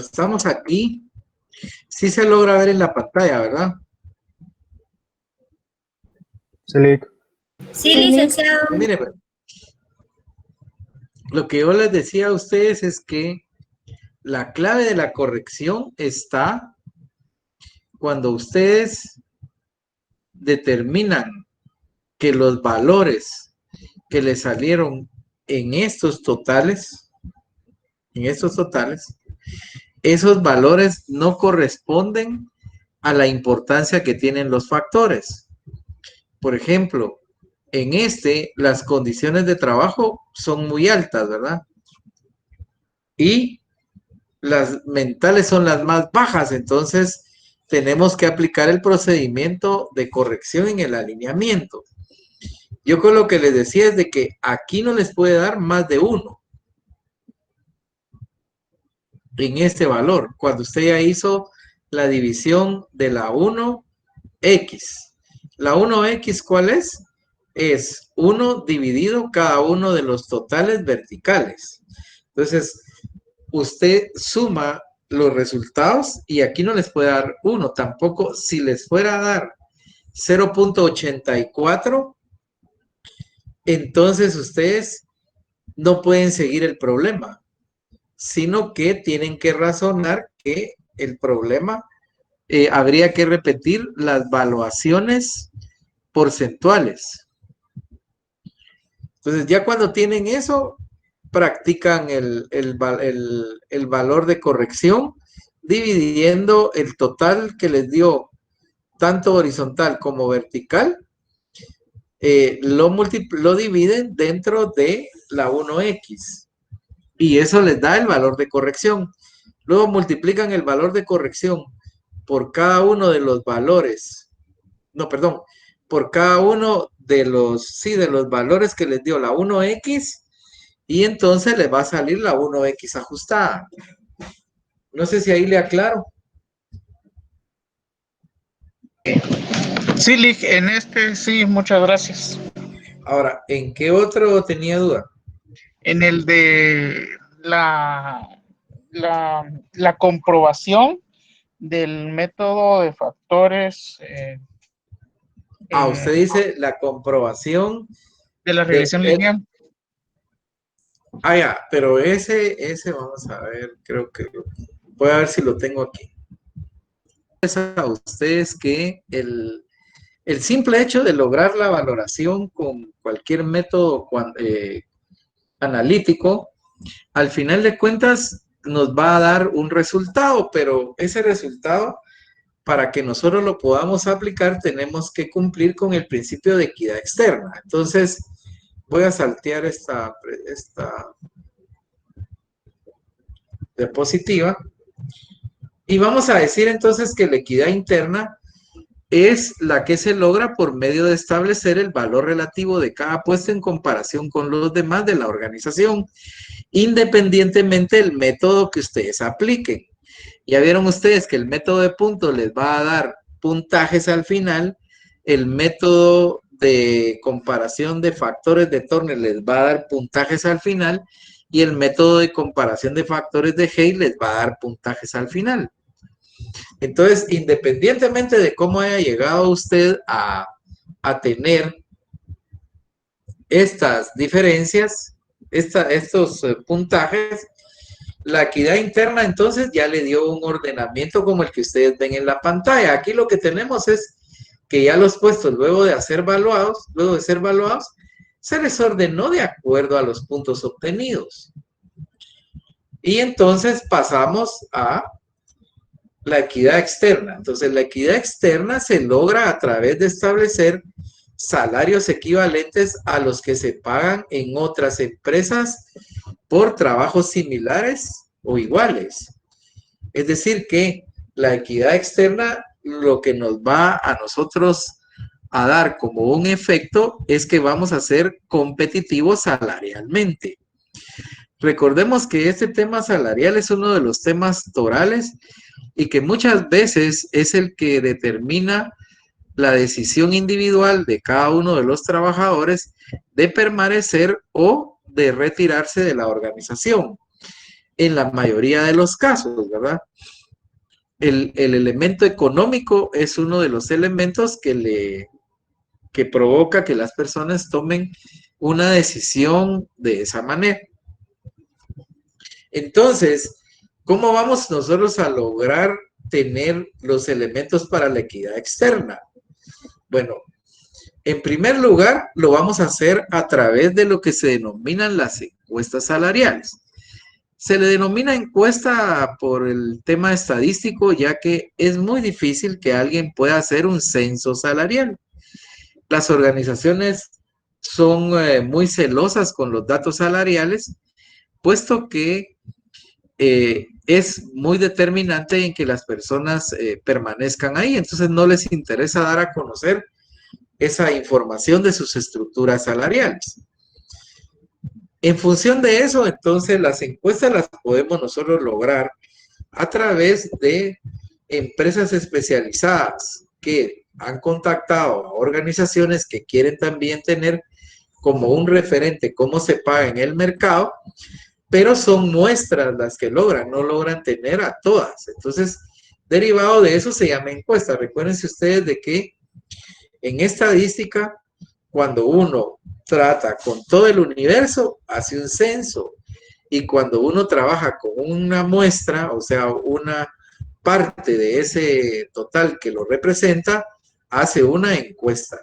estamos aquí, sí se logra ver en la pantalla, ¿verdad? Sí, Sí, licenciado. Mire, lo que yo les decía a ustedes es que la clave de la corrección está cuando ustedes determinan que los valores que le salieron en estos totales, esos valores no corresponden a la importancia que tienen los factores. Por ejemplo, en las condiciones de trabajo son muy altas, ¿verdad? Y las mentales son las más bajas, entonces tenemos que aplicar el procedimiento de corrección en el alineamiento. Yo con lo que les decía es de que aquí no les puede dar más de 1 en este valor, cuando usted ya hizo la división de la 1x. La 1x, ¿cuál es? Es 1 dividido cada uno de los totales verticales. Entonces, usted suma los resultados y aquí no les puede dar 1, tampoco si les fuera a dar 0.84, entonces ustedes no pueden seguir el problema, sino que tienen que razonar que el problema habría que repetir las valuaciones porcentuales. Entonces, ya cuando tienen eso, practican el valor de corrección dividiendo el total que les dio tanto horizontal como vertical, lo dividen dentro de la 1x y eso les da el valor de corrección. Luego multiplican el valor de corrección por cada uno de los valores, no, perdón, por cada uno de los valores que les dio la 1x y entonces les va a salir la 1x ajustada. No sé si ahí le aclaro. Sí, Lick, en este sí, muchas gracias. Ahora, ¿en qué otro tenía duda? En el de la comprobación del método de factores Usted dice la comprobación de la regresión lineal. Ya, pero ese vamos a ver, creo que voy a ver si lo tengo aquí. A ustedes que el simple hecho de lograr la valoración con cualquier método analítico, al final de cuentas nos va a dar un resultado, pero ese resultado, para que nosotros lo podamos aplicar, tenemos que cumplir con el principio de equidad externa. Entonces, voy a saltear esta diapositiva y vamos a decir entonces que la equidad interna es la que se logra por medio de establecer el valor relativo de cada puesto en comparación con los demás de la organización, independientemente del método que ustedes apliquen. Ya vieron ustedes que el método de puntos les va a dar puntajes al final, el método de comparación de factores de Turner les va a dar puntajes al final y el método de comparación de factores de Hay les va a dar puntajes al final. Entonces, independientemente de cómo haya llegado usted a tener estas diferencias, estos puntajes, la equidad interna entonces ya le dio un ordenamiento como el que ustedes ven en la pantalla. Aquí lo que tenemos es que ya los puestos luego de ser evaluados, se les ordenó de acuerdo a los puntos obtenidos. Y entonces pasamos a la equidad externa. Entonces, la equidad externa se logra a través de establecer salarios equivalentes a los que se pagan en otras empresas por trabajos similares o iguales. Es decir, que la equidad externa lo que nos va a nosotros a dar como un efecto es que vamos a ser competitivos salarialmente. Recordemos que este tema salarial es uno de los temas torales y que muchas veces es el que determina la decisión individual de cada uno de los trabajadores de permanecer o de retirarse de la organización. en la mayoría de los casos, ¿verdad? El elemento económico es uno de los elementos que provoca que las personas tomen una decisión de esa manera. Entonces, ¿cómo vamos nosotros a lograr tener los elementos para la equidad externa? Bueno, en primer lugar, lo vamos a hacer a través de lo que se denominan las encuestas salariales. Se le denomina encuesta por el tema estadístico, ya que es muy difícil que alguien pueda hacer un censo salarial. Las organizaciones son muy celosas con los datos salariales, puesto que es muy determinante en que las personas permanezcan ahí. Entonces no les interesa dar a conocer esa información de sus estructuras salariales. En función de eso, entonces las encuestas las podemos nosotros lograr a través de empresas especializadas que han contactado a organizaciones que quieren también tener como un referente cómo se paga en el mercado, pero son muestras las que logran, no logran tener a todas. Entonces, derivado de eso se llama encuesta. Recuérdense ustedes de que en estadística, cuando uno trata con todo el universo, hace un censo. Y cuando uno trabaja con una muestra, o sea, una parte de ese total que lo representa, hace una encuesta.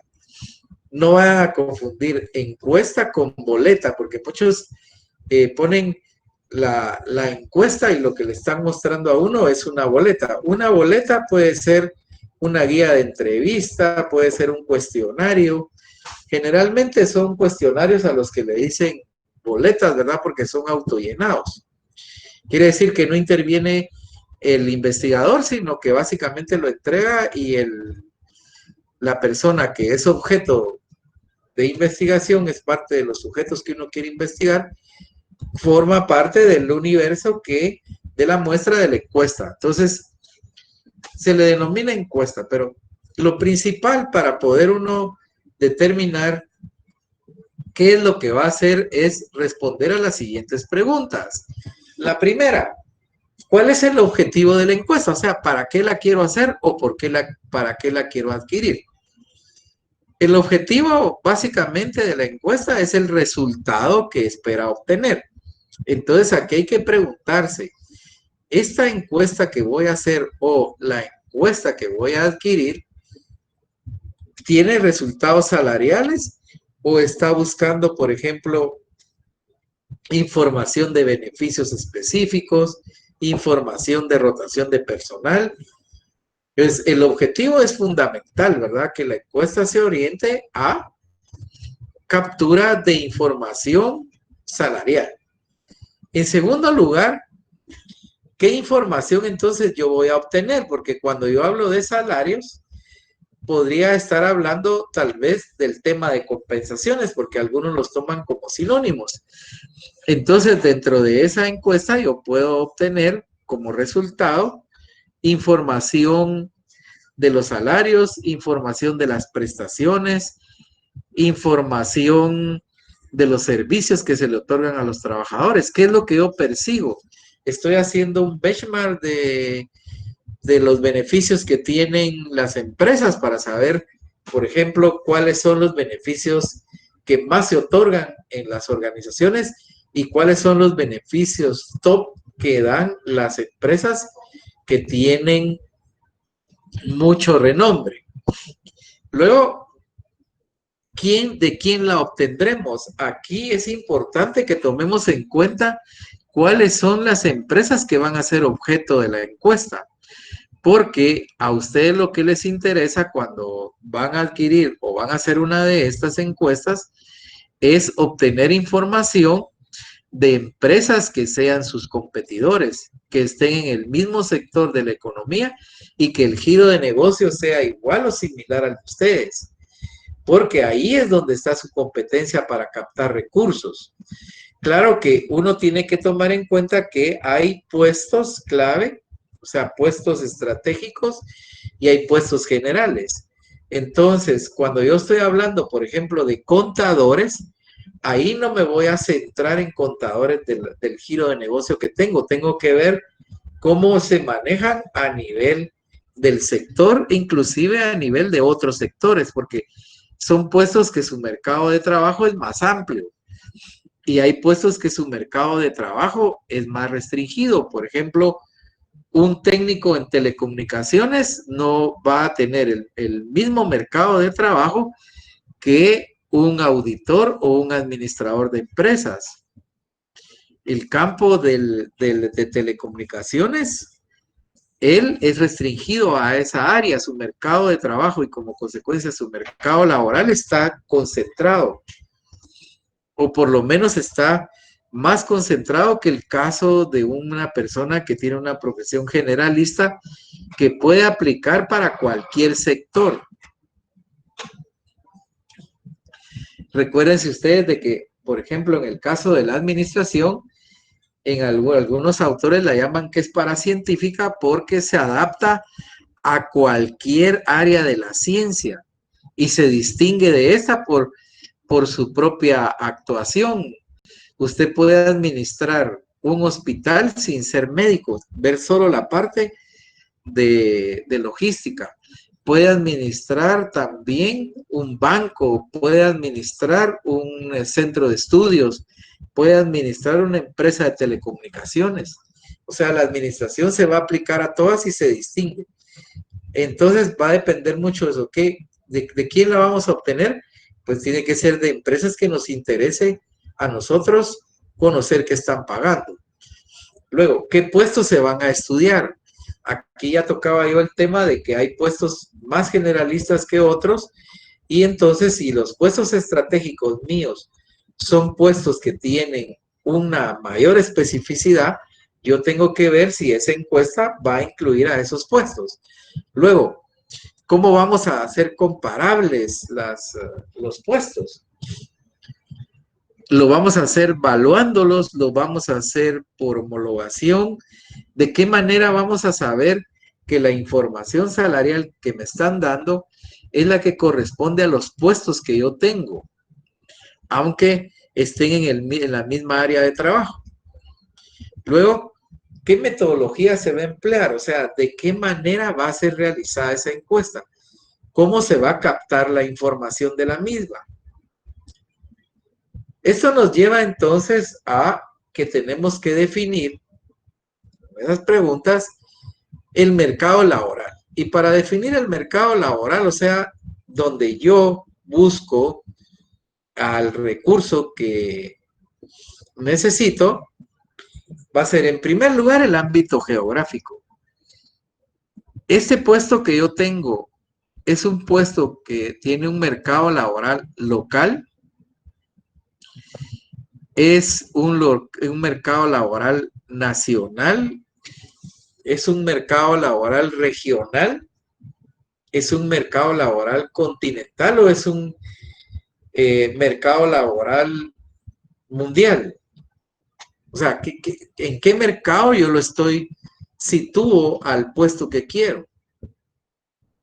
No van a confundir encuesta con boleta, porque muchos ponen la encuesta y lo que le están mostrando a uno es una boleta. Una boleta puede ser una guía de entrevista, puede ser un cuestionario. Generalmente son cuestionarios a los que le dicen boletas, ¿verdad? Porque son autollenados. Quiere decir que no interviene el investigador, sino que básicamente lo entrega y la persona que es objeto de investigación es parte de los sujetos que uno quiere investigar, forma parte del universo de la muestra de la encuesta. Entonces, se le denomina encuesta, pero lo principal para poder uno determinar qué es lo que va a hacer es responder a las siguientes preguntas. La primera, ¿cuál es el objetivo de la encuesta? O sea, ¿para qué la quiero hacer o para qué la quiero adquirir? El objetivo básicamente de la encuesta es el resultado que espera obtener. Entonces, aquí hay que preguntarse, ¿esta encuesta que voy a hacer o la encuesta que voy a adquirir tiene resultados salariales o está buscando, por ejemplo, información de beneficios específicos, información de rotación de personal? Entonces, el objetivo es fundamental, ¿verdad? Que la encuesta se oriente a captura de información salarial. En segundo lugar, ¿qué información entonces yo voy a obtener? Porque cuando yo hablo de salarios, podría estar hablando tal vez del tema de compensaciones, porque algunos los toman como sinónimos. Entonces, dentro de esa encuesta yo puedo obtener como resultado información de los salarios, información de las prestaciones, información de los servicios que se le otorgan a los trabajadores. ¿Qué es lo que yo persigo? Estoy haciendo un benchmark de los beneficios que tienen las empresas para saber, por ejemplo, cuáles son los beneficios que más se otorgan en las organizaciones y cuáles son los beneficios top que dan las empresas que tienen mucho renombre. Luego, ¿de quién la obtendremos? Aquí es importante que tomemos en cuenta cuáles son las empresas que van a ser objeto de la encuesta, porque a ustedes lo que les interesa cuando van a adquirir o van a hacer una de estas encuestas es obtener información de empresas que sean sus competidores, que estén en el mismo sector de la economía y que el giro de negocio sea igual o similar al de ustedes, porque ahí es donde está su competencia para captar recursos. Claro que uno tiene que tomar en cuenta que hay puestos clave, o sea, puestos estratégicos y hay puestos generales. Entonces, cuando yo estoy hablando, por ejemplo, de contadores, ahí no me voy a centrar en contadores del giro de negocio que tengo. Tengo que ver cómo se manejan a nivel del sector, inclusive a nivel de otros sectores, porque son puestos que su mercado de trabajo es más amplio y hay puestos que su mercado de trabajo es más restringido. Por ejemplo, un técnico en telecomunicaciones no va a tener el mismo mercado de trabajo que un auditor o un administrador de empresas. El campo de telecomunicaciones, él es restringido a esa área, su mercado de trabajo y como consecuencia su mercado laboral está concentrado, o por lo menos está más concentrado que el caso de una persona que tiene una profesión generalista que puede aplicar para cualquier sector. Recuérdense ustedes de que, por ejemplo, en el caso de la administración, en algunos autores la llaman que es paracientífica porque se adapta a cualquier área de la ciencia y se distingue de esta por su propia actuación. Usted puede administrar un hospital sin ser médico, ver solo la parte de logística. Puede administrar también un banco, puede administrar un centro de estudios, puede administrar una empresa de telecomunicaciones. O sea, la administración se va a aplicar a todas y se distingue. Entonces va a depender mucho de eso. ¿De quién la vamos a obtener? Pues tiene que ser de empresas que nos interese a nosotros conocer qué están pagando. Luego, ¿qué puestos se van a estudiar? Aquí ya tocaba yo el tema de que hay puestos más generalistas que otros y entonces si los puestos estratégicos míos son puestos que tienen una mayor especificidad, yo tengo que ver si esa encuesta va a incluir a esos puestos. Luego, ¿cómo vamos a hacer comparables los puestos? Lo vamos a hacer evaluándolos, lo vamos a hacer por homologación. ¿De qué manera vamos a saber que la información salarial que me están dando es la que corresponde a los puestos que yo tengo, aunque estén en la misma área de trabajo? Luego, ¿qué metodología se va a emplear? O sea, ¿de qué manera va a ser realizada esa encuesta? ¿Cómo se va a captar la información de la misma? Esto nos lleva entonces a que tenemos que definir esas preguntas, el mercado laboral. Y para definir el mercado laboral, o sea, donde yo busco al recurso que necesito, va a ser en primer lugar el ámbito geográfico. Este puesto que yo tengo es un puesto que tiene un mercado laboral local, es un mercado laboral nacional, es un mercado laboral regional, es un mercado laboral continental o es un mercado laboral mundial. O sea, ¿en qué mercado yo lo sitúo al puesto que quiero?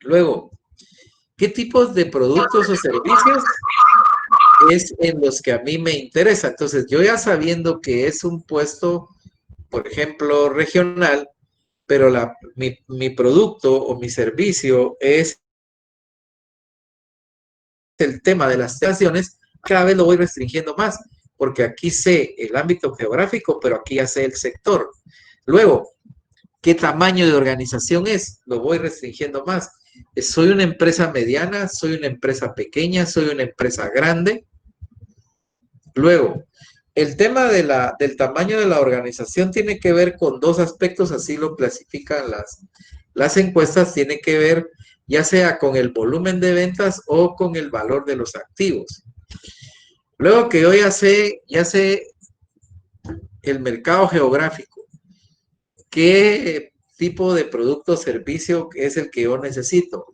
Luego, ¿qué tipos de productos o servicios es en los que a mí me interesa? Entonces, yo ya sabiendo que es un puesto, por ejemplo, regional, pero mi producto o mi servicio es el tema de las estaciones, cada vez lo voy restringiendo más, porque aquí sé el ámbito geográfico, pero aquí ya sé el sector. Luego, ¿qué tamaño de organización es? Lo voy restringiendo más. ¿Soy una empresa mediana? ¿Soy una empresa pequeña? ¿Soy una empresa grande? Luego, el tema del tamaño de la organización tiene que ver con dos aspectos, así lo clasifican las encuestas, tiene que ver ya sea con el volumen de ventas o con el valor de los activos. Luego que yo ya sé el mercado geográfico, qué tipo de producto o servicio es el que yo necesito,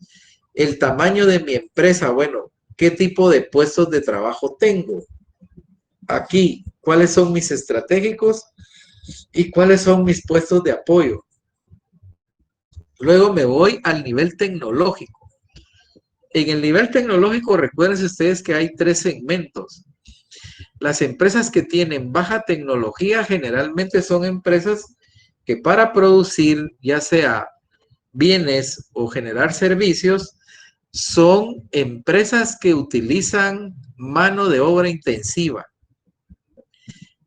el tamaño de mi empresa, bueno, qué tipo de puestos de trabajo tengo. Aquí, cuáles son mis estratégicos y cuáles son mis puestos de apoyo. Luego me voy al nivel tecnológico. En el nivel tecnológico, recuerden ustedes que hay 3 segmentos. Las empresas que tienen baja tecnología generalmente son empresas que para producir ya sea bienes o generar servicios, son empresas que utilizan mano de obra intensiva,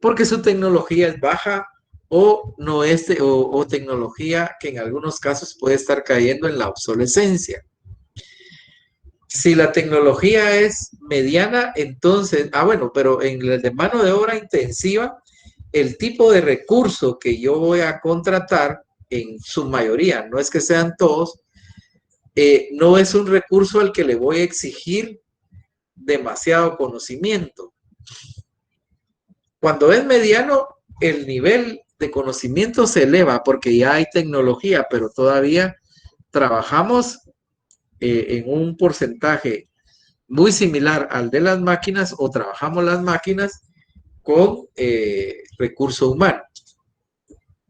porque su tecnología es baja o no es o tecnología que en algunos casos puede estar cayendo en la obsolescencia. Si la tecnología es mediana, entonces, bueno, pero en el de mano de obra intensiva, el tipo de recurso que yo voy a contratar en su mayoría, no es que sean todos, no es un recurso al que le voy a exigir demasiado conocimiento. Cuando es mediano, el nivel de conocimiento se eleva porque ya hay tecnología, pero todavía trabajamos en un porcentaje muy similar al de las máquinas o trabajamos las máquinas con recurso humano.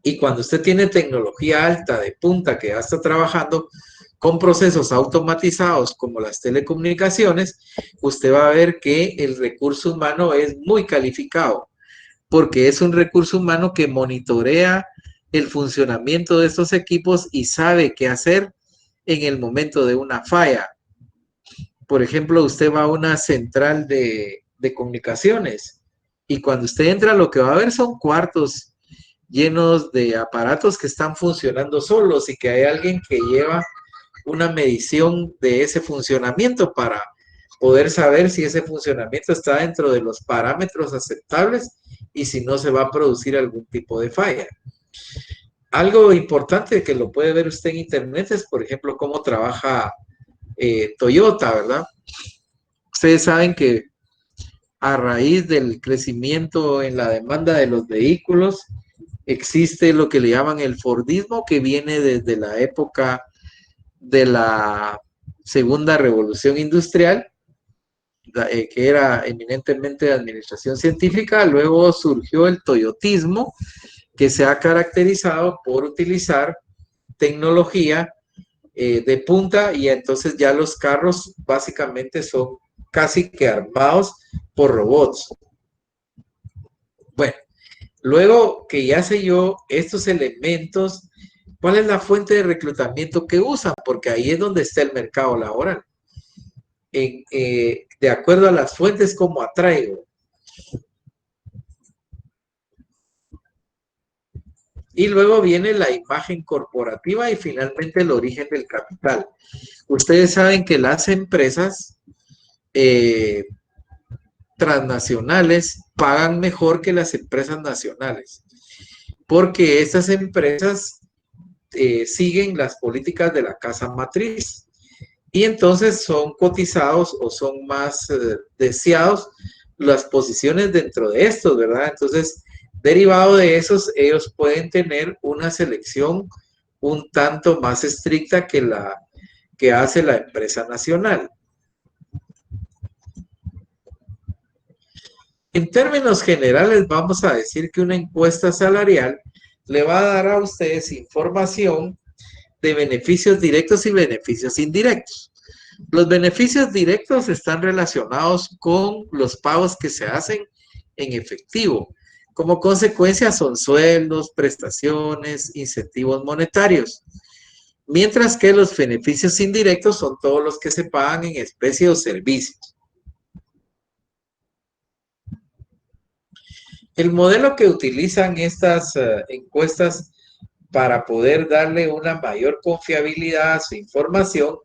Y cuando usted tiene tecnología alta de punta que ya está trabajando con procesos automatizados como las telecomunicaciones, usted va a ver que el recurso humano es muy calificado porque es un recurso humano que monitorea el funcionamiento de estos equipos y sabe qué hacer en el momento de una falla. Por ejemplo, usted va a una central de comunicaciones y cuando usted entra lo que va a ver son cuartos llenos de aparatos que están funcionando solos y que hay alguien que lleva una medición de ese funcionamiento para poder saber si ese funcionamiento está dentro de los parámetros aceptables y si no se va a producir algún tipo de falla. Algo importante que lo puede ver usted en internet es, por ejemplo, cómo trabaja Toyota, ¿verdad? Ustedes saben que a raíz del crecimiento en la demanda de los vehículos, existe lo que le llaman el Fordismo, que viene desde la época de la segunda revolución industrial, que era eminentemente de administración científica. Luego surgió el toyotismo, que se ha caracterizado por utilizar tecnología de punta, y entonces ya los carros básicamente son casi que armados por robots. Bueno, luego que ya sé yo estos elementos, ¿cuál es la fuente de reclutamiento que usan? Porque ahí es donde está el mercado laboral. De acuerdo a las fuentes, ¿cómo atraigo? Y luego viene la imagen corporativa y finalmente el origen del capital. Ustedes saben que las empresas transnacionales pagan mejor que las empresas nacionales, porque estas empresas siguen las políticas de la casa matriz y entonces son cotizados o son más deseados las posiciones dentro de estos, ¿verdad? Entonces, derivado de esos, ellos pueden tener una selección un tanto más estricta que la que hace la empresa nacional. En términos generales, vamos a decir que una encuesta salarial le va a dar a ustedes información de beneficios directos y beneficios indirectos. Los beneficios directos están relacionados con los pagos que se hacen en efectivo. Como consecuencia son sueldos, prestaciones, incentivos monetarios. Mientras que los beneficios indirectos son todos los que se pagan en especie o servicios. El modelo que utilizan estas encuestas para poder darle una mayor confiabilidad a su información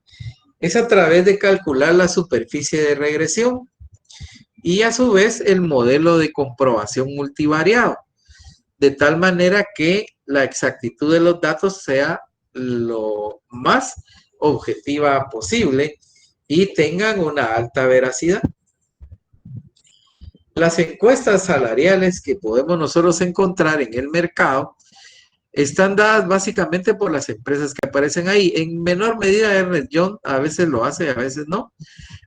es a través de calcular la superficie de regresión y a su vez el modelo de comprobación multivariado, de tal manera que la exactitud de los datos sea lo más objetiva posible y tengan una alta veracidad. Las encuestas salariales que podemos nosotros encontrar en el mercado están dadas básicamente por las empresas que aparecen ahí. En menor medida Ernst Young a veces lo hace, a veces no,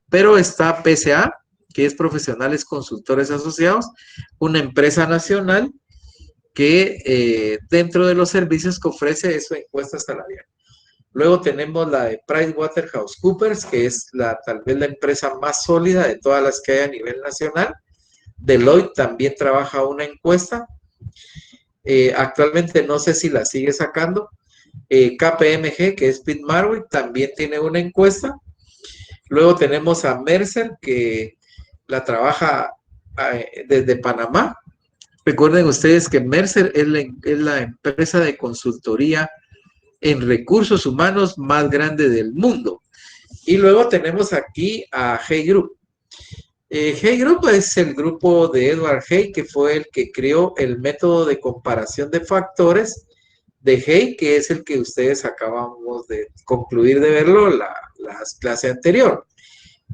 pero está PCA, que es Profesionales Consultores Asociados, una empresa nacional que dentro de los servicios que ofrece es su encuesta salarial. Luego tenemos la de PricewaterhouseCoopers, que es tal vez la empresa más sólida de todas las que hay a nivel nacional, Deloitte también trabaja una encuesta. Actualmente no sé si la sigue sacando. KPMG, que es Pitt Marwick, también tiene una encuesta. Luego tenemos a Mercer, que la trabaja desde Panamá. Recuerden ustedes que Mercer es la empresa de consultoría en recursos humanos más grande del mundo. Y luego tenemos aquí a Hay Group. Hay Group es el grupo de Edward Hay, que fue el que creó el método de comparación de factores de Hay, que es el que ustedes acabamos de concluir de verlo la clase anterior.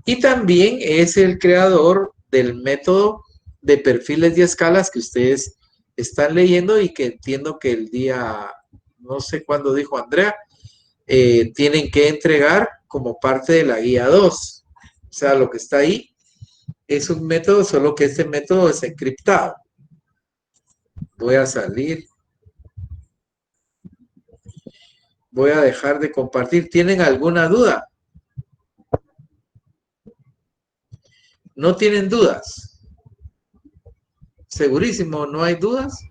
Y también es el creador del método de perfiles y escalas que ustedes están leyendo y que entiendo que el día, no sé cuándo dijo Andrea, tienen que entregar como parte de la guía 2. O sea, lo que está ahí es un método, solo que este método es encriptado. Voy a salir. Voy a dejar de compartir. ¿Tienen alguna duda? ¿No tienen dudas? ¿Segurísimo? ¿No hay dudas?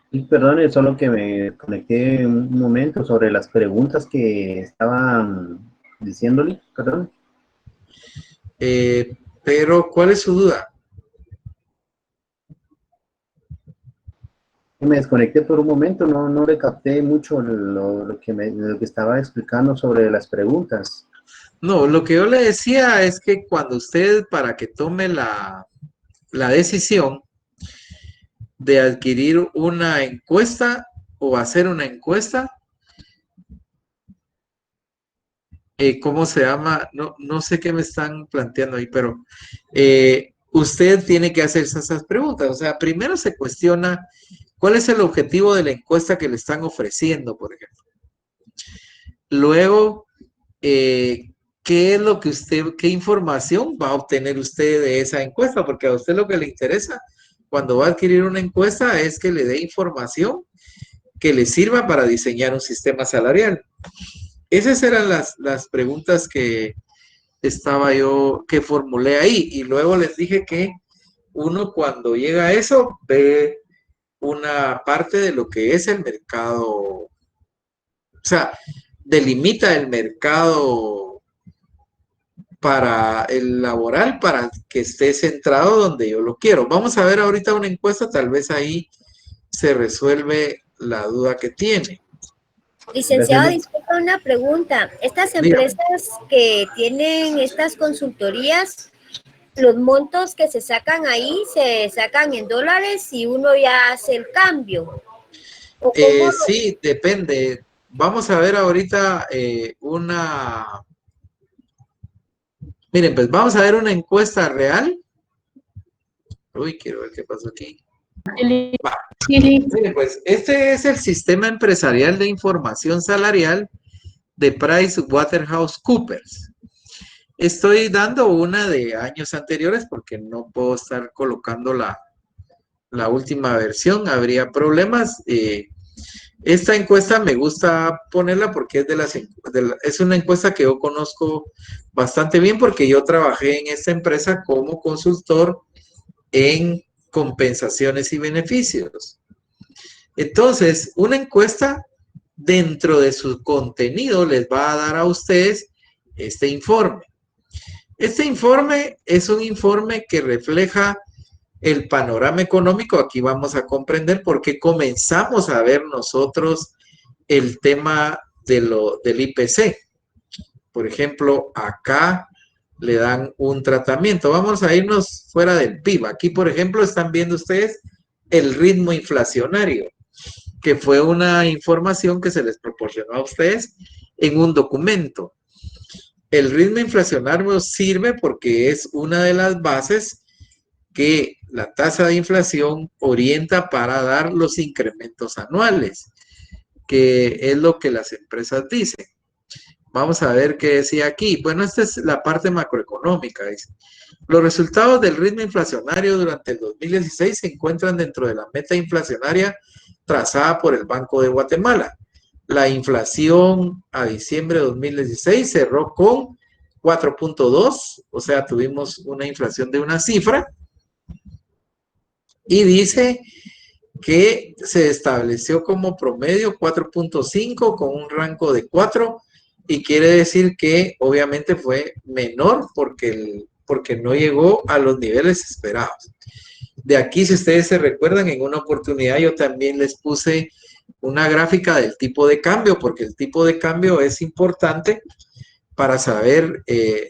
Y perdone, solo que me conecté un momento sobre las preguntas que estaban diciéndole, perdón. Pero, ¿cuál es su duda? Me desconecté por un momento, no le capté mucho lo que estaba explicando sobre las preguntas. No, lo que yo le decía es que cuando usted, para que tome la decisión de adquirir una encuesta o hacer una encuesta, ¿cómo se llama? No sé qué me están planteando ahí, pero usted tiene que hacerse esas preguntas. O sea, primero se cuestiona cuál es el objetivo de la encuesta que le están ofreciendo, por ejemplo. Luego, ¿qué es lo que qué información va a obtener usted de esa encuesta? Porque a usted lo que le interesa cuando va a adquirir una encuesta es que le dé información que le sirva para diseñar un sistema salarial. Esas eran las preguntas que que formulé ahí. Y luego les dije que uno cuando llega a eso ve una parte de lo que es el mercado, o sea, delimita el mercado para el laboral para que esté centrado donde yo lo quiero. Vamos a ver ahorita una encuesta, tal vez ahí se resuelve la duda que tiene. Licenciado, disculpa una pregunta. Estas empresas que tienen estas consultorías, los montos que se sacan ahí se sacan en dólares y uno ya hace el cambio. Sí, depende. Vamos a ver ahorita Miren, pues vamos a ver una encuesta real. Uy, quiero ver qué pasó aquí. Va. Miren, pues este es el sistema empresarial de información salarial de PricewaterhouseCoopers. Estoy dando una de años anteriores porque no puedo estar colocando la última versión, habría problemas. Esta encuesta me gusta ponerla porque es una encuesta que yo conozco bastante bien porque yo trabajé en esta empresa como consultor en compensaciones y beneficios. Entonces, una encuesta dentro de su contenido les va a dar a ustedes este informe. Este informe es un informe que refleja el panorama económico. Aquí vamos a comprender por qué comenzamos a ver nosotros el tema del IPC. Por ejemplo, acá le dan un tratamiento. Vamos a irnos fuera del PIB. Aquí, por ejemplo, están viendo ustedes el ritmo inflacionario, que fue una información que se les proporcionó a ustedes en un documento. El ritmo inflacionario sirve porque es una de las bases que la tasa de inflación orienta para dar los incrementos anuales, que es lo que las empresas dicen. Vamos a ver qué decía aquí. Bueno, esta es la parte macroeconómica. Dice. Los resultados del ritmo inflacionario durante el 2016 se encuentran dentro de la meta inflacionaria trazada por el Banco de Guatemala. La inflación a diciembre de 2016 cerró con 4.2, o sea, tuvimos una inflación de una cifra, y dice que se estableció como promedio 4.5 con un rango de 4, y quiere decir que obviamente fue menor porque no llegó a los niveles esperados. De aquí, si ustedes se recuerdan, en una oportunidad yo también les puse una gráfica del tipo de cambio, porque el tipo de cambio es importante para saber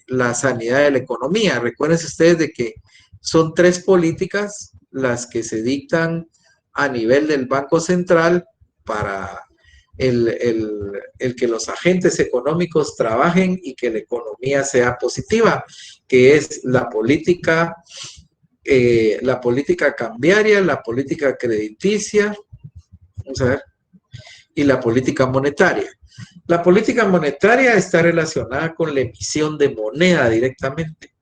la sanidad de la economía. Recuérdense ustedes de que son 3 políticas las que se dictan a nivel del Banco Central para el que los agentes económicos trabajen y que la economía sea positiva, que es la política cambiaria, la política crediticia, vamos a ver, y la política monetaria. La política monetaria está relacionada con la emisión de moneda directamente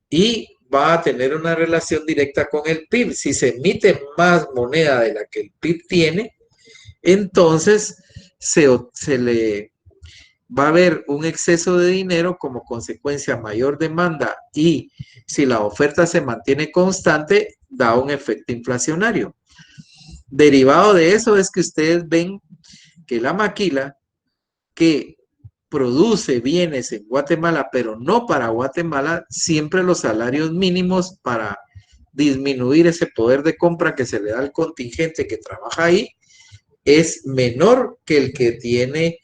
y va a tener una relación directa con el PIB. Si se emite más moneda de la que el PIB tiene, entonces se le va a haber un exceso de dinero como consecuencia mayor demanda, y si la oferta se mantiene constante, da un efecto inflacionario. Derivado de eso es que ustedes ven que la maquila que produce bienes en Guatemala, pero no para Guatemala, siempre los salarios mínimos para disminuir ese poder de compra que se le da al contingente que trabaja ahí es menor que el que tiene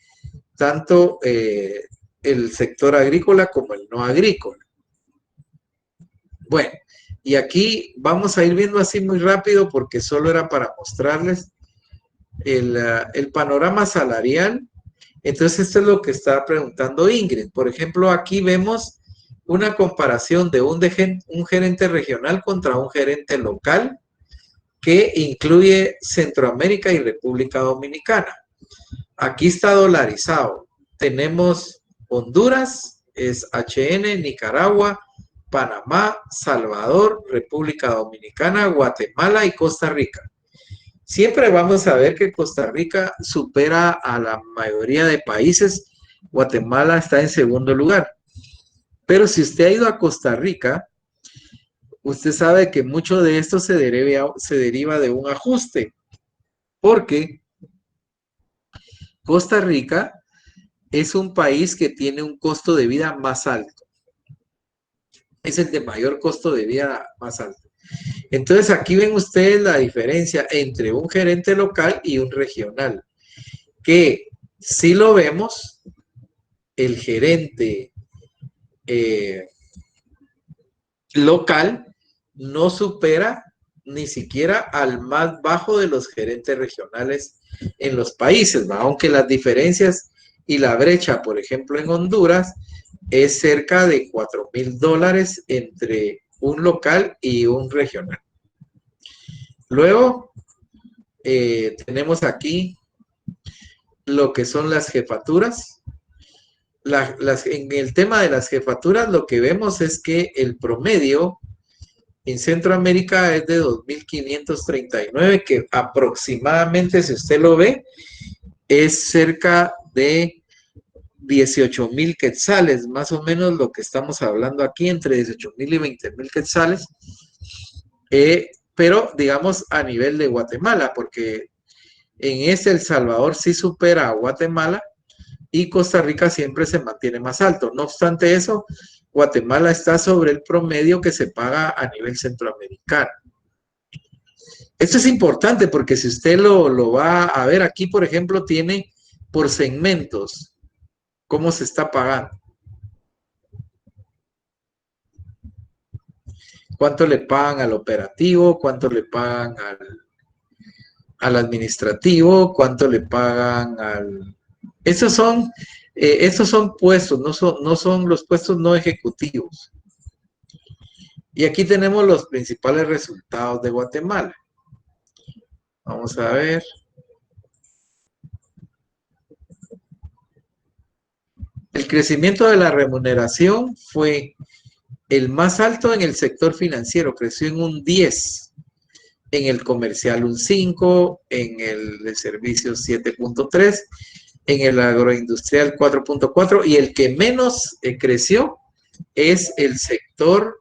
tanto el sector agrícola como el no agrícola. Bueno, y aquí vamos a ir viendo así muy rápido porque solo era para mostrarles el panorama salarial. Entonces, esto es lo que está preguntando Ingrid. Por ejemplo, aquí vemos una comparación de un gerente regional contra un gerente local que incluye Centroamérica y República Dominicana. Aquí está dolarizado. Tenemos Honduras, es HN, Nicaragua, Panamá, Salvador, República Dominicana, Guatemala y Costa Rica. Siempre vamos a ver que Costa Rica supera a la mayoría de países. Guatemala está en segundo lugar. Pero si usted ha ido a Costa Rica, usted sabe que mucho de esto se deriva de un ajuste, porque Costa Rica es un país que tiene un costo de vida más alto. Es el de mayor costo de vida más alto. Entonces aquí ven ustedes la diferencia entre un gerente local y un regional, que si lo vemos, el gerente local no supera ni siquiera al más bajo de los gerentes regionales en los países, ¿va? Aunque las diferencias y la brecha, por ejemplo, en Honduras, es cerca de $4,000 entre un local y un regional. Luego, tenemos aquí lo que son las jefaturas. En el tema de las jefaturas, lo que vemos es que el promedio en Centroamérica es de 2.539, que aproximadamente, si usted lo ve, es cerca de 18,000 quetzales, más o menos lo que estamos hablando aquí, entre 18,000 y 20,000 quetzales, pero digamos a nivel de Guatemala, porque en El Salvador sí supera a Guatemala y Costa Rica siempre se mantiene más alto. No obstante eso, Guatemala está sobre el promedio que se paga a nivel centroamericano. Esto es importante porque si usted lo va a ver aquí, por ejemplo, tiene por segmentos cómo se está pagando. ¿Cuánto le pagan al operativo? ¿Cuánto le pagan al administrativo? ¿Cuánto le pagan al... Estos son puestos, no son los puestos no ejecutivos. Y aquí tenemos los principales resultados de Guatemala. Vamos a ver. El crecimiento de la remuneración fue el más alto en el sector financiero, creció en un 10, en el comercial un 5, en el de servicios 7.3, en el agroindustrial 4.4 y el que menos creció es el sector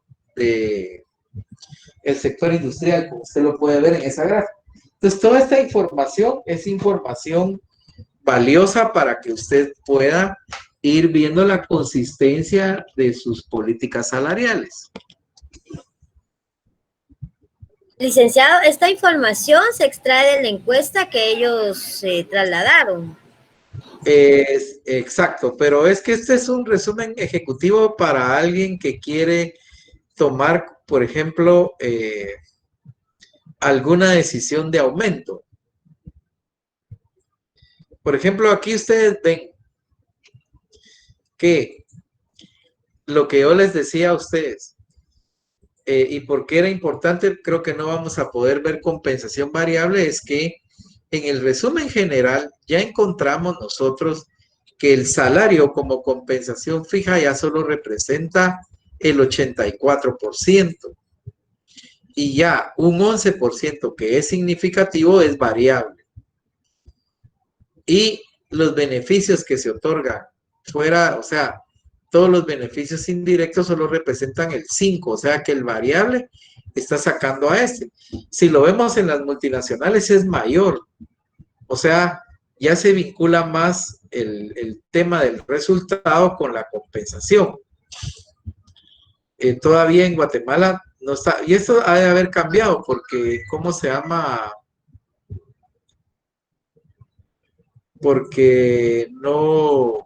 industrial, como usted lo puede ver en esa gráfica. Entonces, toda esta información es información valiosa para que usted pueda ir viendo la consistencia de sus políticas salariales. Licenciado, esta información se extrae de la encuesta que ellos trasladaron. Exacto, pero es que este es un resumen ejecutivo para alguien que quiere tomar, por ejemplo, alguna decisión de aumento. Por ejemplo, aquí ustedes ven que lo que yo les decía a ustedes, y por qué era importante, creo que no vamos a poder ver compensación variable, es que en el resumen general ya encontramos nosotros que el salario como compensación fija ya solo representa el 84%. Y ya un 11% que es significativo es variable. Y los beneficios que se otorgan fuera, o sea, todos los beneficios indirectos solo representan el 5%, o sea que el variable está sacando a este. Si lo vemos en las multinacionales es mayor, o sea, ya se vincula más el tema del resultado con la compensación. Todavía en Guatemala no está, y esto ha de haber cambiado porque, ¿cómo se llama? Porque no,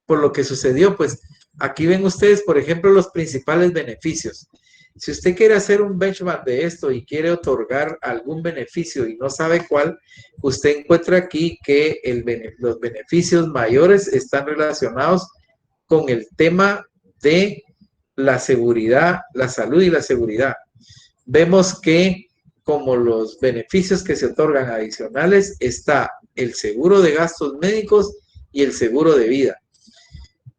por lo que sucedió, pues aquí ven ustedes, por ejemplo, los principales beneficios. Si usted quiere hacer un benchmark de esto y quiere otorgar algún beneficio y no sabe cuál, usted encuentra aquí que los beneficios mayores están relacionados con el tema de la seguridad, la salud y la seguridad. Vemos que como los beneficios que se otorgan adicionales está el seguro de gastos médicos y el seguro de vida.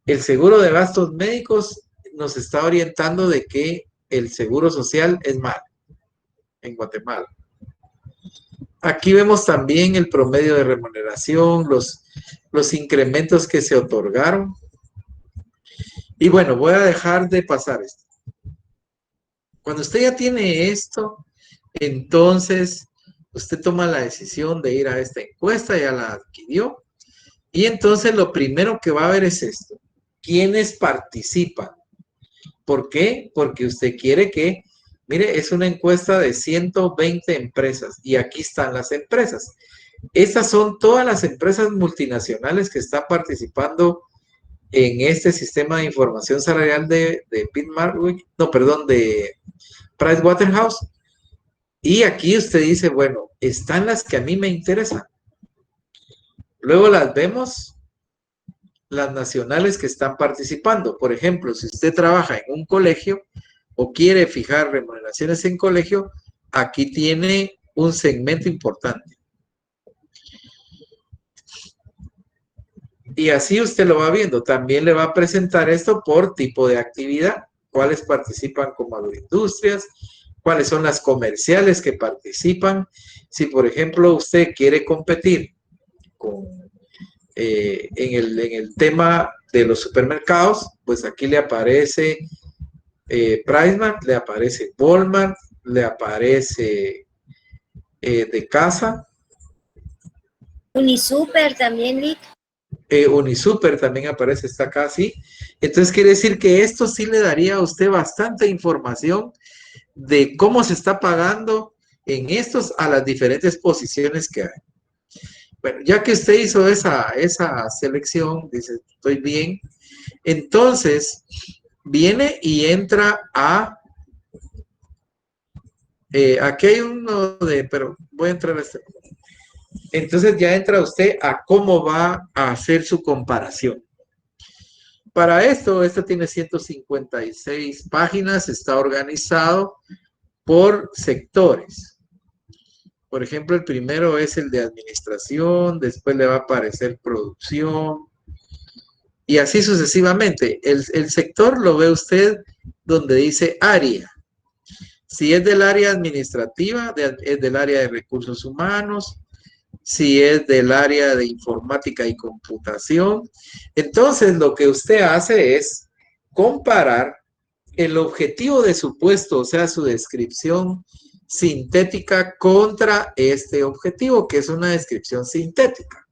El seguro de gastos médicos nos está orientando de que el seguro social es malo en Guatemala. Aquí vemos también el promedio de remuneración, los incrementos que se otorgaron. Y bueno, voy a dejar de pasar esto. Cuando usted ya tiene esto, entonces usted toma la decisión de ir a esta encuesta, ya la adquirió. Y entonces lo primero que va a ver es esto. ¿Quiénes participan? ¿Por qué? Porque usted quiere que, mire, es una encuesta de 120 empresas y aquí están las empresas. Estas son todas las empresas multinacionales que están participando en este sistema de información salarial de Pricewaterhouse. Y aquí usted dice, bueno, están las que a mí me interesan. Luego las vemos, las nacionales que están participando. Por ejemplo, si usted trabaja en un colegio o quiere fijar remuneraciones en colegio, aquí tiene un segmento importante. Y así usted lo va viendo. También le va a presentar esto por tipo de actividad. Cuáles participan como agroindustrias, cuáles son las comerciales que participan. Si, por ejemplo, usted quiere competir en el tema de los supermercados, pues aquí le aparece PriceMart, le aparece Walmart, le aparece de casa. Unisuper también, Lick. Unisuper también aparece, está acá, sí. Entonces quiere decir que esto sí le daría a usted bastante información de cómo se está pagando en estos a las diferentes posiciones que hay. Bueno, ya que usted hizo esa selección, dice, estoy bien, entonces viene y entra a, aquí hay uno pero voy a entrar a este. Entonces ya entra usted a cómo va a hacer su comparación. Para esto tiene 156 páginas, está organizado por sectores. Por ejemplo, el primero es el de administración, después le va a aparecer producción, y así sucesivamente. El sector lo ve usted donde dice área. Si es del área administrativa, es del área de recursos humanos, si es del área de informática y computación. Entonces, lo que usted hace es comparar el objetivo de su puesto, o sea, su descripción sintética contra este objetivo, que es una descripción sintética.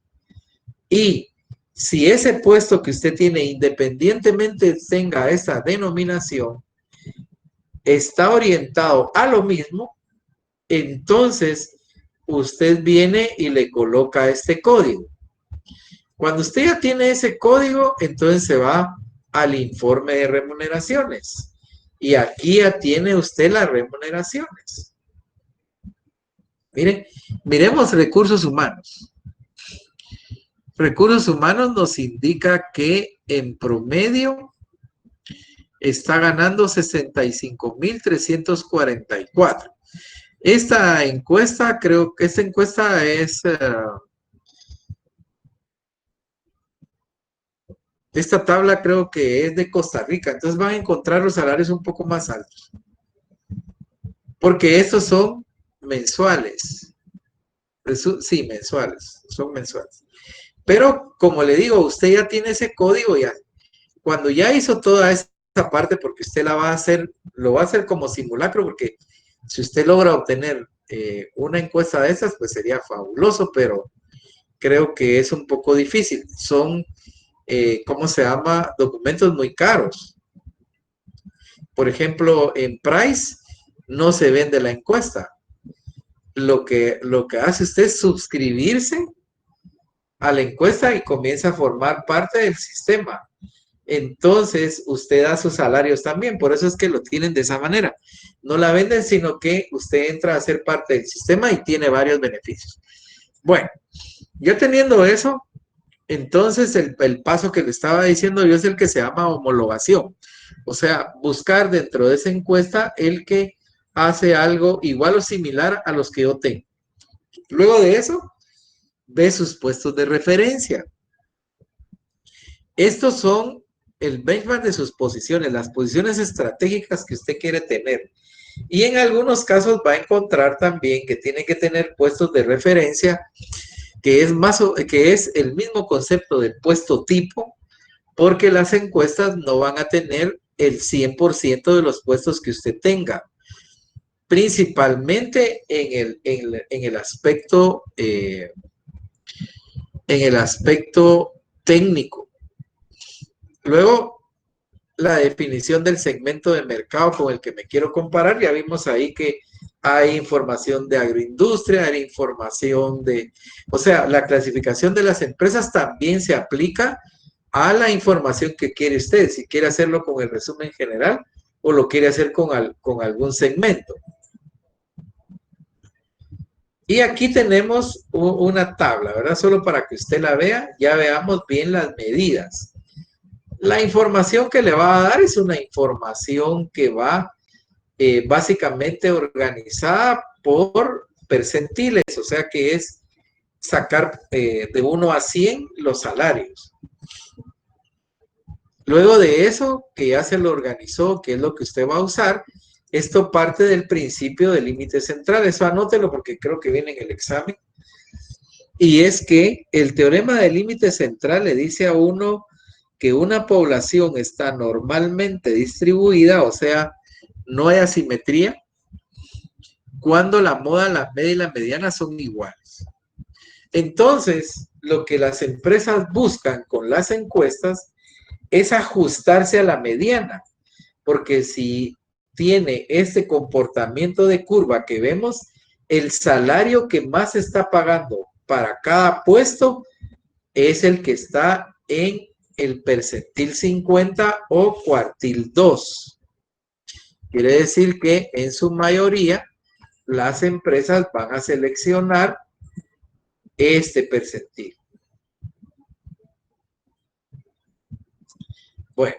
Y si ese puesto que usted tiene, independientemente tenga esa denominación, está orientado a lo mismo, entonces usted viene y le coloca este código. Cuando usted ya tiene ese código, entonces se va al informe de remuneraciones. Y aquí ya tiene usted las remuneraciones. Miren, miremos recursos humanos. Recursos humanos nos indica que en promedio está ganando 65,344. Esta encuesta, creo que esta encuesta es... esta tabla creo que es de Costa Rica, entonces van a encontrar los salarios un poco más altos. Porque estos son mensuales. Sí, mensuales, son mensuales. Pero, como le digo, usted ya tiene ese código ya. Cuando ya hizo toda esta parte, porque usted la va a hacer, lo va a hacer como simulacro, porque si usted logra obtener una encuesta de esas, pues sería fabuloso, pero creo que es un poco difícil. Son, ¿cómo se llama? Documentos muy caros. Por ejemplo, en Price no se vende la encuesta. Lo que hace usted es suscribirse a la encuesta y comienza a formar parte del sistema. Entonces, usted da sus salarios también, por eso es que lo tienen de esa manera. No la venden, sino que usted entra a ser parte del sistema y tiene varios beneficios. Bueno, ya teniendo eso, entonces el paso que le estaba diciendo yo es el que se llama homologación. O sea, buscar dentro de esa encuesta el que hace algo igual o similar a los que yo tengo. Luego de eso, ve sus puestos de referencia. Estos son el benchmark de sus posiciones, las posiciones estratégicas que usted quiere tener. Y en algunos casos va a encontrar también que tiene que tener puestos de referencia, que es el mismo concepto de puesto tipo, porque las encuestas no van a tener el 100% de los puestos que usted tenga, principalmente en el aspecto técnico. Luego, la definición del segmento de mercado con el que me quiero comparar, ya vimos ahí que hay información de agroindustria, hay información de... O sea, la clasificación de las empresas también se aplica a la información que quiere usted, si quiere hacerlo con el resumen general o lo quiere hacer con algún segmento. Y aquí tenemos una tabla, ¿verdad? Solo para que usted la vea, ya veamos bien las medidas. La información que le va a dar es una información que va básicamente organizada por percentiles, o sea que es sacar de 1 a 100 los salarios. Luego de eso, que ya se lo organizó, que es lo que usted va a usar, esto parte del principio del límite central. Eso anótelo porque creo que viene en el examen. Y es que el teorema del límite central le dice a uno que una población está normalmente distribuida, o sea, no hay asimetría, cuando la moda, la media y la mediana son iguales. Entonces, lo que las empresas buscan con las encuestas es ajustarse a la mediana, porque si tiene este comportamiento de curva que vemos, el salario que más está pagando para cada puesto es el que está en el percentil 50 o cuartil 2. Quiere decir que en su mayoría las empresas van a seleccionar este percentil. Bueno,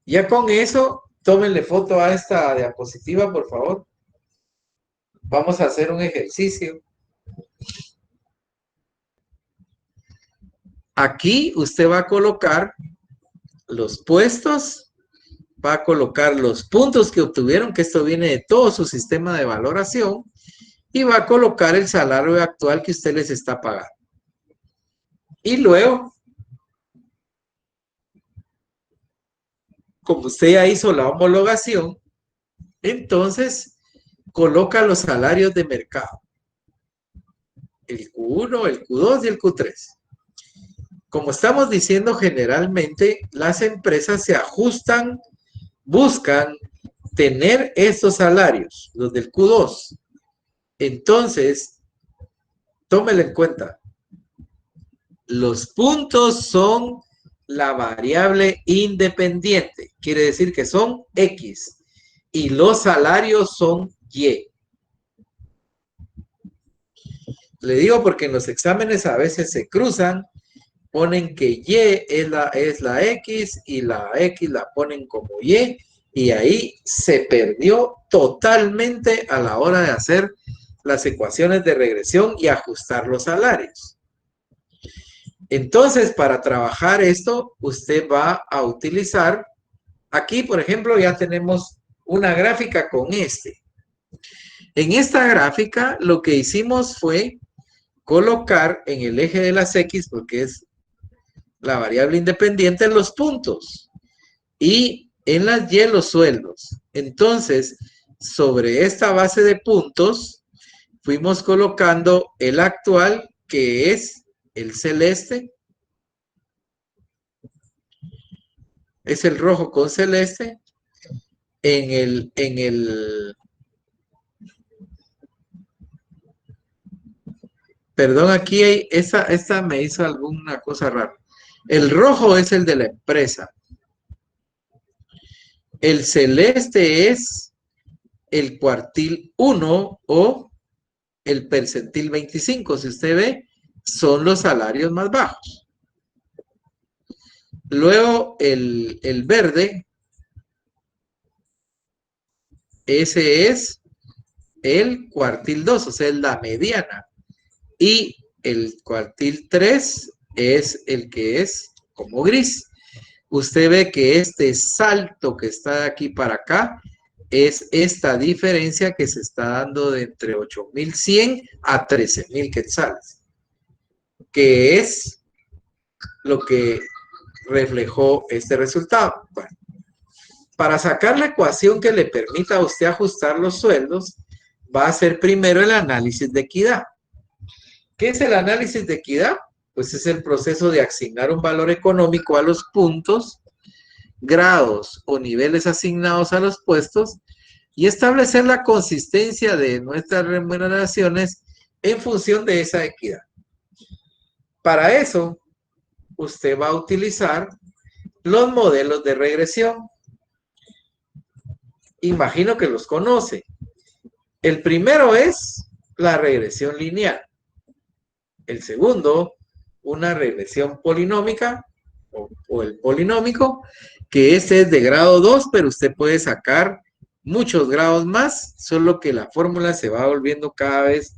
ya con eso, tómenle foto a esta diapositiva, por favor. Vamos a hacer un ejercicio. Aquí usted va a colocar los puestos, va a colocar los puntos que obtuvieron, que esto viene de todo su sistema de valoración, y va a colocar el salario actual que usted les está pagando. Y luego, como usted ya hizo la homologación, entonces coloca los salarios de mercado. El Q1, el Q2 y el Q3. Como estamos diciendo, generalmente las empresas se ajustan, buscan tener estos salarios, los del Q2. Entonces, tómelo en cuenta. Los puntos son la variable independiente. Quiere decir que son X. Y los salarios son Y. Le digo porque en los exámenes a veces se cruzan, ponen que Y es la X y la X la ponen como Y. Y ahí se perdió totalmente a la hora de hacer las ecuaciones de regresión y ajustar los salarios. Entonces, para trabajar esto, usted va a utilizar, aquí, por ejemplo, ya tenemos una gráfica con este. En esta gráfica, lo que hicimos fue colocar en el eje de las X, porque es la variable independiente, los puntos. Y en las Y, los sueldos. Entonces, sobre esta base de puntos, fuimos colocando el actual, que es el celeste, es el rojo con celeste, perdón, aquí hay, esta me hizo alguna cosa rara. El rojo es el de la empresa. El celeste es el cuartil 1 o el percentil 25. Si usted ve, son los salarios más bajos. Luego el verde, ese es el cuartil 2, o sea, es la mediana. Y el cuartil 3 es el que es como gris. Usted ve que este salto que está de aquí para acá es esta diferencia que se está dando de entre 8,100 a 13,000 quetzales, que es lo que reflejó este resultado. Bueno, para sacar la ecuación que le permita a usted ajustar los sueldos, va a hacer primero el análisis de equidad. ¿Qué es el análisis de equidad? Pues es el proceso de asignar un valor económico a los puntos, grados o niveles asignados a los puestos y establecer la consistencia de nuestras remuneraciones en función de esa equidad. Para eso, usted va a utilizar los modelos de regresión. Imagino que los conoce. El primero es la regresión lineal. El segundo, una regresión polinómica o el polinómico, que este es de grado 2, pero usted puede sacar muchos grados más, solo que la fórmula se va volviendo cada vez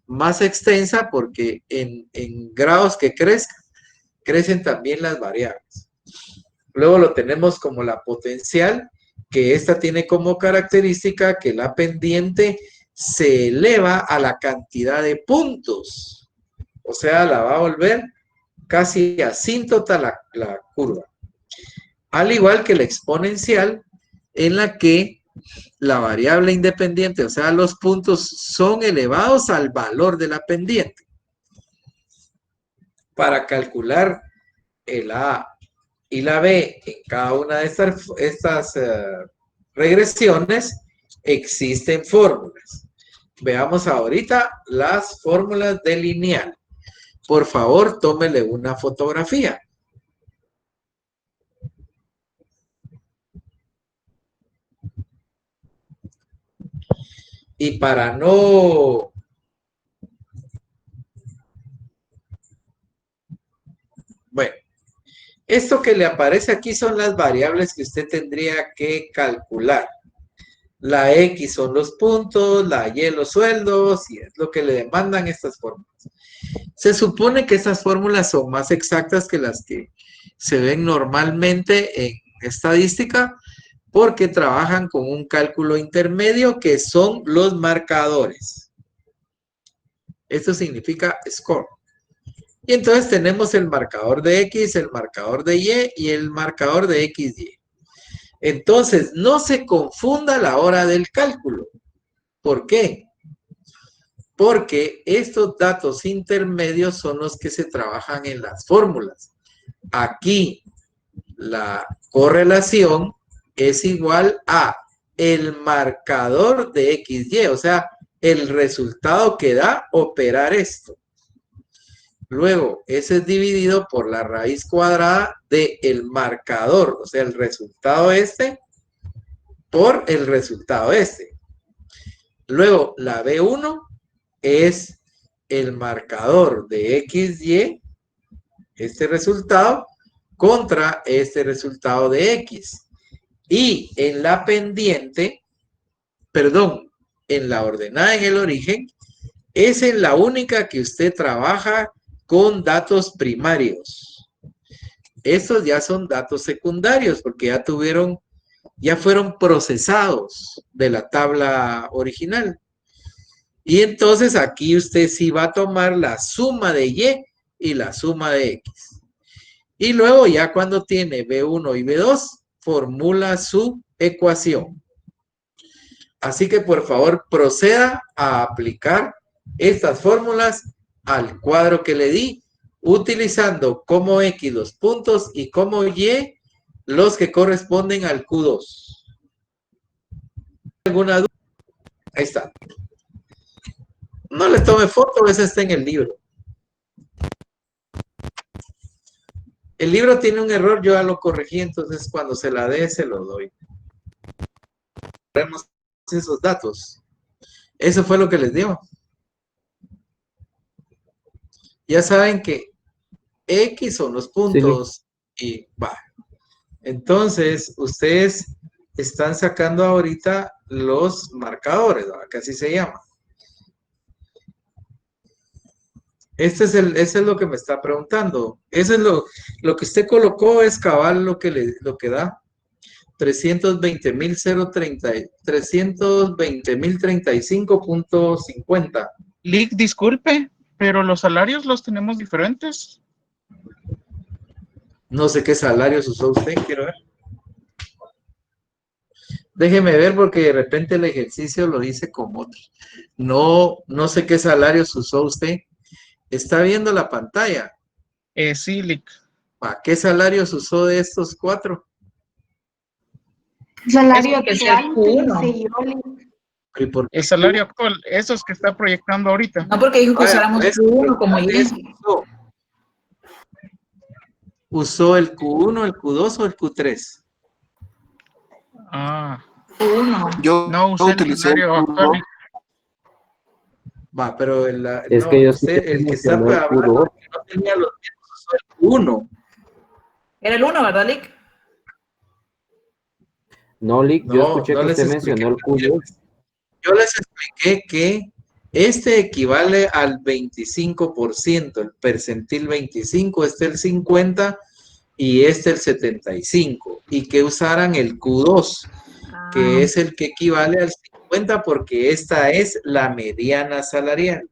más extensa porque en grados que crezcan, crecen también las variables. Luego lo tenemos como la potencial, que esta tiene como característica que la pendiente se eleva a la cantidad de puntos. O sea, la va a volver casi asíntota la curva. Al igual que la exponencial, en la que la variable independiente, o sea, los puntos son elevados al valor de la pendiente. Para calcular el A y la B en cada una de estas regresiones, existen fórmulas. Veamos ahorita las fórmulas de lineal. Por favor, tómele una fotografía. Y para no... Bueno, esto que le aparece aquí son las variables que usted tendría que calcular. La X son los puntos, la Y los sueldos, y es lo que le demandan estas fórmulas. Se supone que estas fórmulas son más exactas que las que se ven normalmente en estadística, porque trabajan con un cálculo intermedio que son los marcadores. Esto significa score. Y entonces tenemos el marcador de X, el marcador de Y y el marcador de XY. Entonces, no se confunda la hora del cálculo. ¿Por qué? Porque estos datos intermedios son los que se trabajan en las fórmulas. Aquí la correlación es igual a el marcador de XY, o sea, el resultado que da operar esto. Luego, ese es dividido por la raíz cuadrada del marcador, o sea, el resultado este por el resultado este. Luego, la B1 es el marcador de XY, este resultado, contra este resultado de X. Y en la pendiente, perdón, en la ordenada en el origen, es en la única que usted trabaja con datos primarios. Estos ya son datos secundarios porque ya fueron procesados de la tabla original. Y entonces aquí usted sí va a tomar la suma de Y y la suma de X. Y luego ya cuando tiene B1 y B2, formula su ecuación. Así que por favor proceda a aplicar estas fórmulas al cuadro que le di, utilizando como X los puntos y como Y los que corresponden al Q2. ¿Alguna duda? Ahí está. No les tome foto, ese está en el libro. El libro tiene un error, yo ya lo corregí, entonces cuando se la dé, se lo doy. Vemos esos datos. Eso fue lo que les dio. Ya saben que X son los puntos y va. Entonces, ustedes están sacando ahorita los marcadores, ¿verdad? Que así se llama. Eso es lo que me está preguntando. Eso es lo que usted colocó, es cabal lo que da. 320.035.50. Lick, disculpe, pero los salarios los tenemos diferentes. No sé qué salarios usó usted, quiero ver. Déjeme ver porque de repente el ejercicio lo dice como otro. No sé qué salarios usó usted. ¿Está viendo la pantalla? Sí, Lick. ¿Qué salarios usó de estos 4? Salario Eso que actual, sea Q1. utilicé yo, ¿Y por qué? El salario actual, esos que está proyectando ahorita. no porque dijo que usáramos Pues, Q1 como yo dije. ¿Usó el Q1, el Q2 o el Q3? Q1. Yo No usé el utilicé salario actual. Pero Es no, que yo usted, el que está mencionó el hablando Q2. que no tenía los mismos, usó el Q1. Era el 1, ¿verdad, Lick? No, Lick, yo escuché que les usted expliqué. mencionó el Q2. Yo les expliqué que este equivale al 25%, el percentil 25, este el 50 y este el 75, y que usaran el Q2, que es el que equivale al 50 porque esta es la mediana salarial.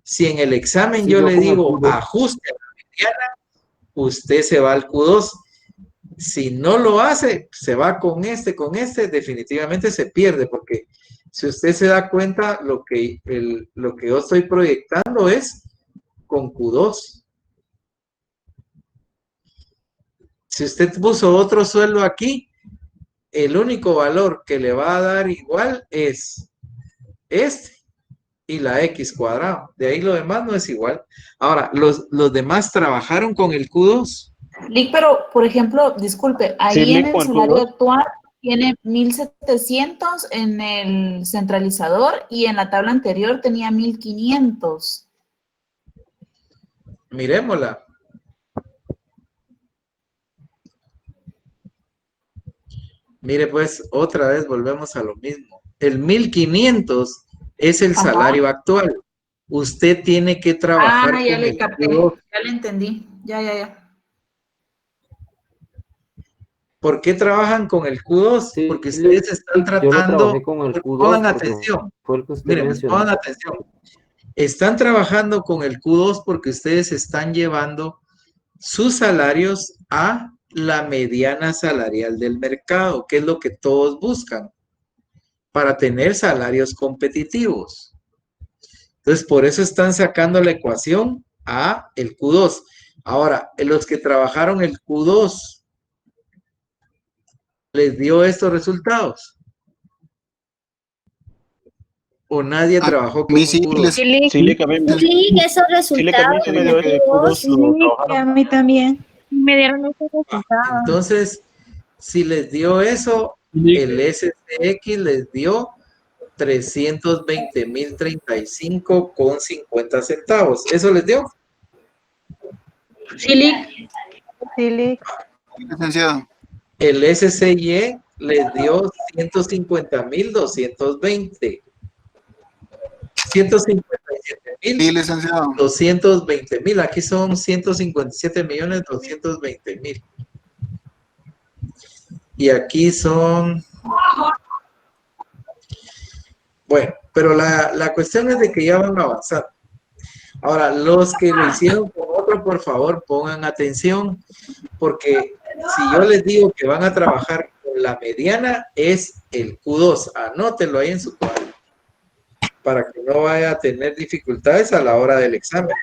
Si en el examen Sí, yo le con el digo Q2. ajuste a la mediana, usted se va al Q2. Si no lo hace, se va con este, definitivamente se pierde, porque si usted se da cuenta, lo que yo estoy proyectando es con Q2. Si usted puso otro sueldo aquí, el único valor que le va a dar igual es este y la X cuadrado. De ahí lo demás no es igual. Ahora, los demás trabajaron con el Q2. Lick, pero, por ejemplo, disculpe, ahí Sí, en Lick, el con el salario Q2. actual tiene 1,700 en el centralizador y en la tabla anterior tenía 1,500. Miremosla. Mire, pues, otra vez volvemos a lo mismo. El 1,500 es el salario actual. Usted tiene que trabajar Ya con le el capté, Q2. ya le entendí. Ya. ¿Por qué trabajan con el Q2? Sí, Porque ustedes están Lick, yo lo tratando, trabajé con el Q2 pongan porque atención, fue el que usted miren, mencionó. pongan atención. Están trabajando con el Q2 porque ustedes están llevando sus salarios a la mediana salarial del mercado, que es lo que todos buscan, para tener salarios competitivos. Entonces, por eso están sacando la ecuación a el Q2. Ahora, los que trabajaron el Q2, ¿les dio estos resultados? ¿O nadie trabajó con Q2? Sí, le acabé. Sí, esos resultados. A mí también. Me dieron esos resultados. Entonces, si les dio eso, el SCX les dio 320,035,50 centavos. ¿Eso les dio? Sí, Licenciado. El SCY les dio 150,220. 157,000. Sí, licenciado. 220,000. Aquí son 157,220,000. Y aquí son... Bueno, pero la cuestión es de que ya van a avanzar. Ahora, los que lo hicieron con otro, por favor, pongan atención, porque si yo les digo que van a trabajar con la mediana, es el Q2. Anótenlo ahí en su cuadro, para que no vaya a tener dificultades a la hora del examen.